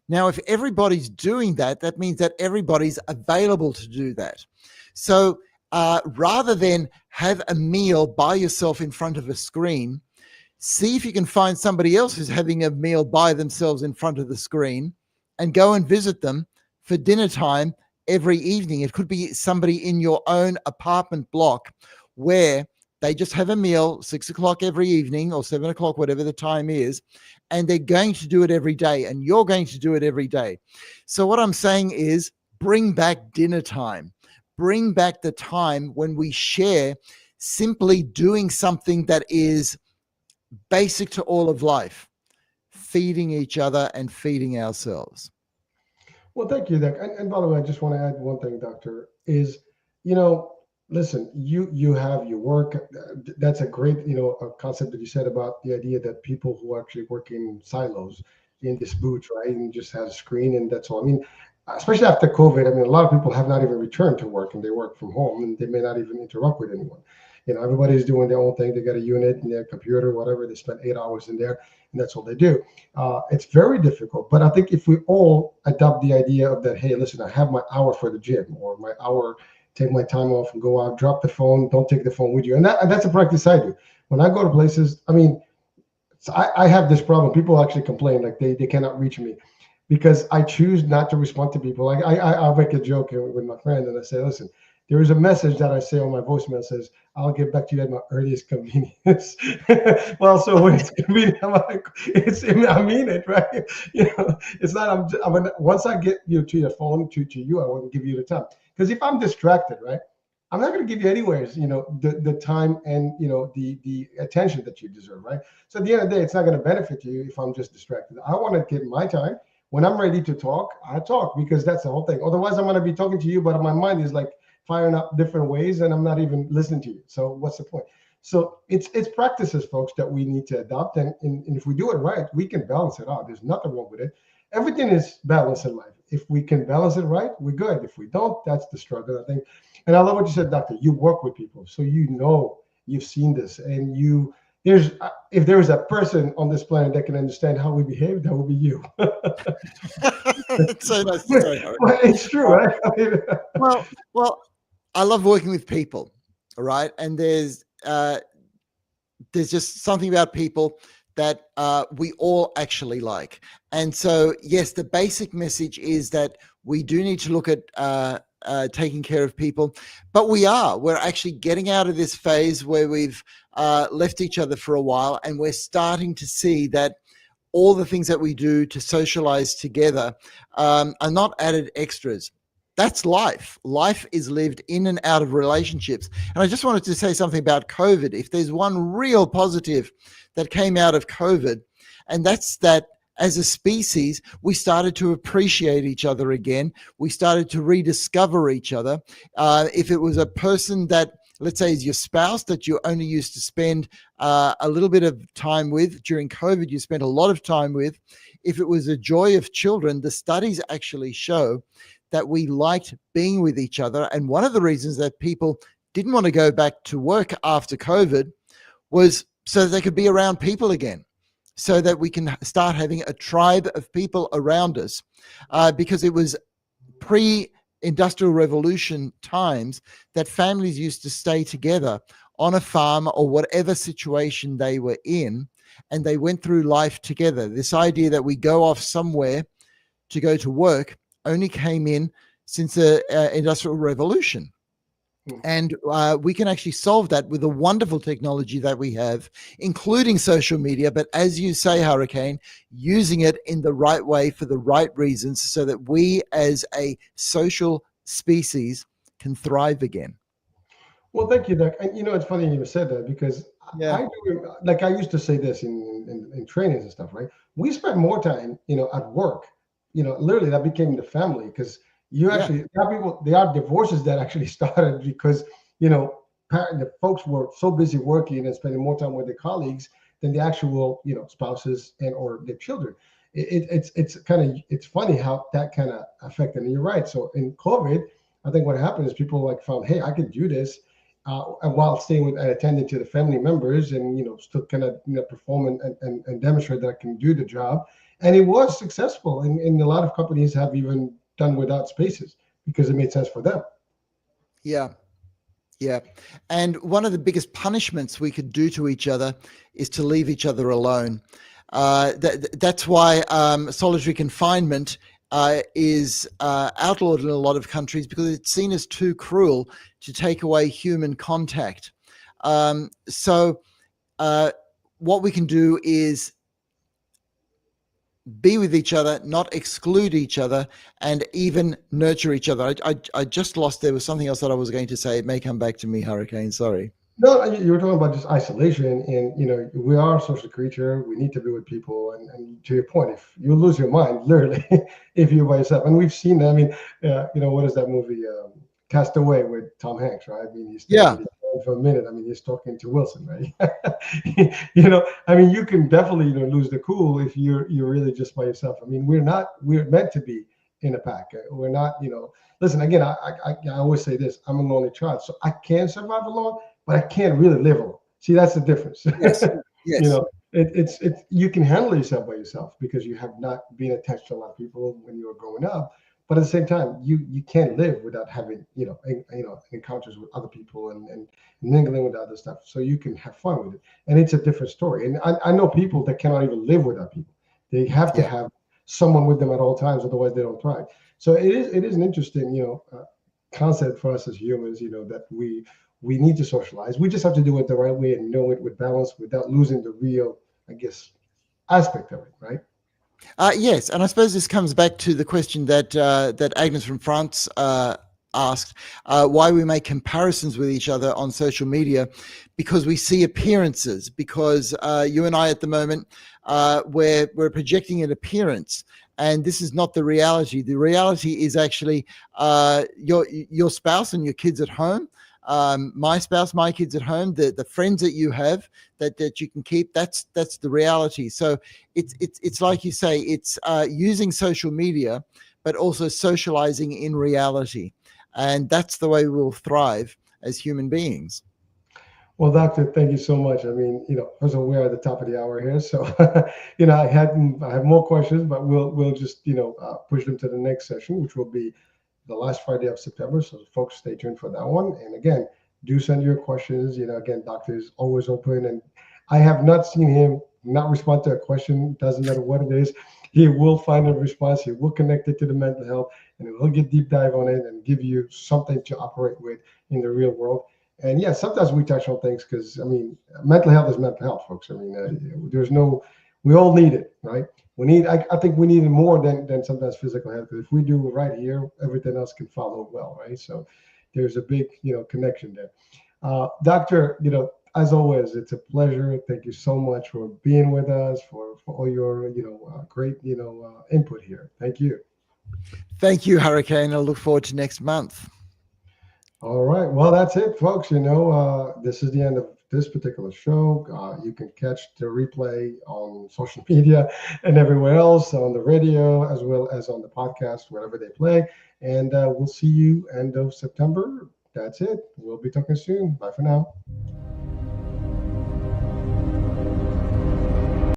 Now, if everybody's doing that, that means that everybody's available to do that. So rather than have a meal by yourself in front of a screen, see if you can find somebody else who's having a meal by themselves in front of the screen and go and visit them for dinner time every evening. It could be somebody in your own apartment block where they just have a meal 6 o'clock every evening or 7 o'clock, whatever the time is, and they're going to do it every day, and you're going to do it every day. So what I'm saying is bring back dinner time. Bring back the time when we share simply doing something that is basic to all of life, feeding each other and feeding ourselves. Well, thank you, Doc. And by the way, I just want to add one thing, Doctor, is, you know, listen, you have your work. That's a great, a concept that you said about the idea that people who actually work in silos in this booth, right, and just has a screen and that's all. I mean, especially after COVID, I mean, a lot of people have not even returned to work and they work from home and they may not even interact with anyone. Everybody's doing their own thing. They got a unit in their computer, whatever. They spend 8 hours in there, and that's all they do. It's very difficult. But I think if we all adopt the idea of that, hey, listen, I have my hour for the gym or my hour, take my time off and go out, drop the phone, don't take the phone with you. And that's a practice I do. When I go to places, I mean, I have this problem. People actually complain like they cannot reach me because I choose not to respond to people. Like I'll make a joke with my friend and I say, listen, there is a message that I say on my voicemail says, I'll get back to you at my earliest convenience. Well, so when it's convenient, I'm like, I mean it, right? It's not, once I get you to your phone, to you, I want to give you the time. Because if I'm distracted, right, I'm not going to give you anyways, the time and, the attention that you deserve, right? So at the end of the day, it's not going to benefit you if I'm just distracted. I want to get my time. When I'm ready to talk, I talk because that's the whole thing. Otherwise, I'm going to be talking to you, but my mind is like firing up different ways and I'm not even listening to you. So what's the point? So it's practices, folks, that we need to adopt. And if we do it right, we can balance it out. There's nothing wrong with it. Everything is balanced in life. If we can balance it right, we're good. If we don't, that's the struggle, I think. And I love what you said, Doctor. You work with people, so you've seen this, and if there is a person on this planet that can understand how we behave, that would be you. It's so nice to say, But it's true, Uh, right? I mean, well, I love working with people, right? And there's just something about people that we all actually like. And so, yes, the basic message is that we do need to look at taking care of people, but we're actually getting out of this phase where we've left each other for a while, and we're starting to see that all the things that we do to socialize together are not added extras. That's life. Life is lived in and out of relationships. And I just wanted to say something about COVID. If there's one real positive that came out of COVID, and that's that as a species, we started to appreciate each other again. We started to rediscover each other. If it was a person that, let's say, is your spouse that you only used to spend a little bit of time with during COVID, you spent a lot of time with. If it was a joy of children, the studies actually show that we liked being with each other. And one of the reasons that people didn't want to go back to work after COVID was so that they could be around people again, so that we can start having a tribe of people around us, because it was pre-industrial revolution times that families used to stay together on a farm or whatever situation they were in, and they went through life together. This idea that we go off somewhere to go to work only came in since the industrial revolution. And we can actually solve that with the wonderful technology that we have, including social media. But as you say, Hurricane, using it in the right way for the right reasons so that we as a social species can thrive again. well, thank you, Doc. And it's funny you said that because Yeah. I do, like I used to say this in trainings and stuff, right? We spend more time, at work. Literally that became the family because you Yeah. actually there are divorces that actually started because the folks were so busy working and spending more time with their colleagues than the actual spouses and or their children. It's funny how that kind of affected. And you're right. So in COVID, I think what happened is people like found, hey, I can do this. And while staying with and attending to the family members and still kind of perform and demonstrate that I can do the job, and it was successful. And a lot of companies have even done without spaces because it made sense for them. Yeah. Yeah. And one of the biggest punishments we could do to each other is to leave each other alone. That's why solitary confinement is outlawed in a lot of countries because it's seen as too cruel to take away human contact. So what we can do is be with each other, not exclude each other, and even nurture each other. I just lost, there was something else that I was going to say. It may come back to me, Hurricane. Sorry. No, you were talking about just isolation, and we are a social creature. We need to be with people, and to your point, if you lose your mind, literally, if you're by yourself, and we've seen that. I mean, what is that movie, Cast Away with Tom Hanks, right? I mean, he's Yeah. for a minute. I mean, he's talking to Wilson, right? I mean, you can definitely lose the cool if you're really just by yourself. I mean, we're meant to be in a pack. We're not, Listen, again, I always say this: I'm an only child, so I can survive alone, but I can't really live alone. See, that's the difference. Yes. Yes. It's you can handle yourself by yourself because you have not been attached to a lot of people when you were growing up. But at the same time, you can't live without having encounters with other people and mingling with other stuff. So you can have fun with it, and it's a different story. And I know people that cannot even live without people. They have to have someone with them at all times, otherwise they don't thrive. So it is an interesting concept for us as humans. That we need to socialize. We just have to do it the right way and know it with balance without losing the real, I guess, aspect of it, right? Yes, and I suppose this comes back to the question that Agnes from France asked, why we make comparisons with each other on social media, because we see appearances. Because you and I at the moment, we're projecting an appearance, and this is not the reality. The reality is actually your spouse and your kids at home. My spouse, my kids at home, the friends that you have that you can keep, that's the reality. So it's like you say, it's using social media, but also socializing in reality. And that's the way we'll thrive as human beings. Well, Doctor, thank you so much. I mean, first of all, we're at the top of the hour here, so I have more questions, but we'll just push them to the next session, which will be the last Friday of September. So, folks, stay tuned for that one. And again, do send your questions. Again, Doctor is always open, and I have not seen him not respond to a question. Doesn't matter what it is, he will find a response. He will connect it to the mental health, and he'll get deep dive on it and give you something to operate with in the real world. And yeah, sometimes we touch on things because I mean, mental health is mental health, folks. I mean, there's no, we all need it, right? We need, I think we need it more than sometimes physical health. Because if we do it right here, everything else can follow well, right? So there's a big, connection there. Doctor, as always, it's a pleasure. Thank you so much for being with us, for all your, great, input here. Thank you. Thank you, Hurricane. I look forward to next month. All right. Well, that's it, folks. This is the end of this particular show. You can catch the replay on social media and everywhere else, on the radio, as well as on the podcast, wherever they play. And we'll see you end of September. That's it. We'll be talking soon. Bye for now.